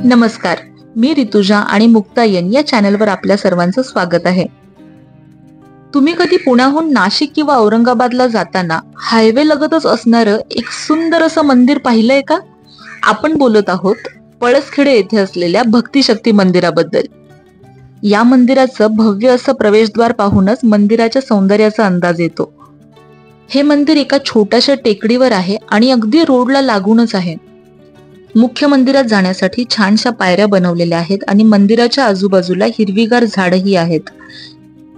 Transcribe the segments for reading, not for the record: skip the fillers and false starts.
नमस्कार, मी ऋतुजा आणि मुक्तायन या चॅनलवर आपल्या सर्वांचं स्वागत आहे. तुम्ही कधी पुण्याहून नाशिक किंवा औरंगाबादला जाताना हायवे लगतच असणारं एक सुंदर असं मंदिर पाहिलंय का? आपण बोलत आहोत पळसखेडे येथे असलेल्या भक्तिशक्ती मंदिराबद्दल. या मंदिराचं भव्य असं प्रवेशद्वार पाहूनच मंदिराच्या सौंदर्याचा अंदाज येतो. हे मंदिर एका छोट्याशा टेकडीवर आहे आणि अगदी रोडला लागूनच आहे. मुख्य मंदिरात जाण्यासाठी छानशा पायऱ्या बनवलेल्या आहेत आणि मंदिराच्या आजूबाजूला हिरवीगार झाडही आहेत.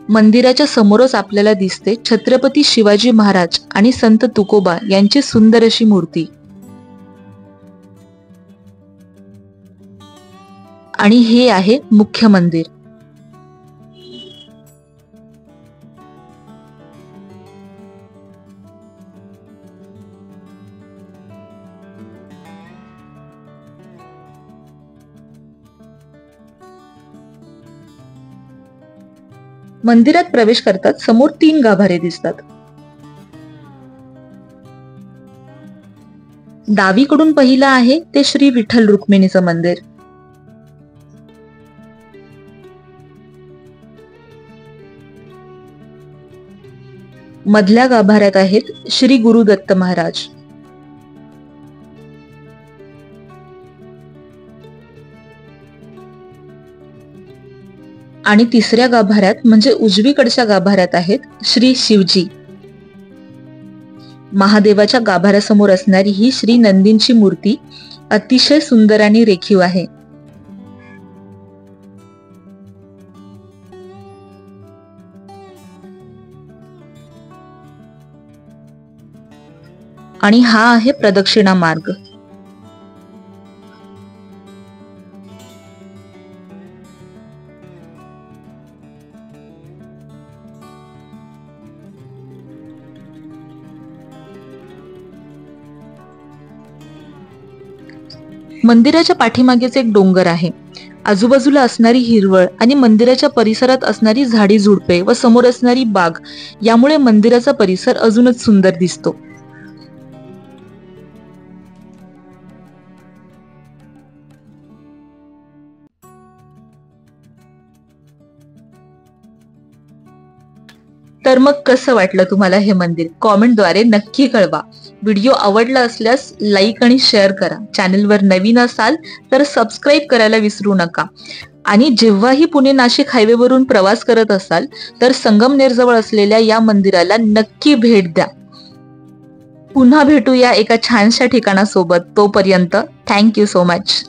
मंदिराच्या समोरच आपल्याला दिसते छत्रपती शिवाजी महाराज आणि संत तुकोबा यांची सुंदर अशी मूर्ती. आणि हे आहे मुख्य मंदिर. मंदिरात प्रवेश करतात समोर 3 गाभारे दिसतात. डावीकडून पहिलं आहे ते श्री विठ्ठल रुक्मिणीचं मंदिर. मधल्या गाभाऱ्यात आहेत श्री गुरु दत्त महाराज. आणि तिसऱ्या गाभाऱ्यात म्हणजे उजवीकडच्या गाभाऱ्यात आहेत श्री शिवजी. महादेवाच्या गाभाऱ्यासमोर असणारी ही श्री नंदींची मूर्ती अतिशय सुंदर आणि रेखीव आहे. आणि हा आहे प्रदक्षिणा मार्ग. मंदिराच्या पाठीमागेच एक डोंगर आहे. आजूबाजूला असणारी हिरवळ आणि मंदिराच्या परिसरात असणारी झाडी झुडपे व समोर असणारी बाग यामुळे मंदिराचा परिसर अजूनच सुंदर दिसतो. तर मग कसं वाटलं तुम्हाला हे मंदिर? कॉमेंटद्वारे नक्की कळवा. व्हिडिओ आवडला असल्यास लाईक आणि शेअर करा. चॅनलवर नवीन असाल तर सबस्क्राईब करायला विसरू नका. आणि जेव्हाही पुणे नाशिक हायवेवरून प्रवास करत असाल तर संगमनेर जवळ असलेल्या या मंदिराला नक्की भेट द्या. पुन्हा भेटूया एका छानशा ठिकाणासोबत. तोपर्यंत थँक्यू सो मच.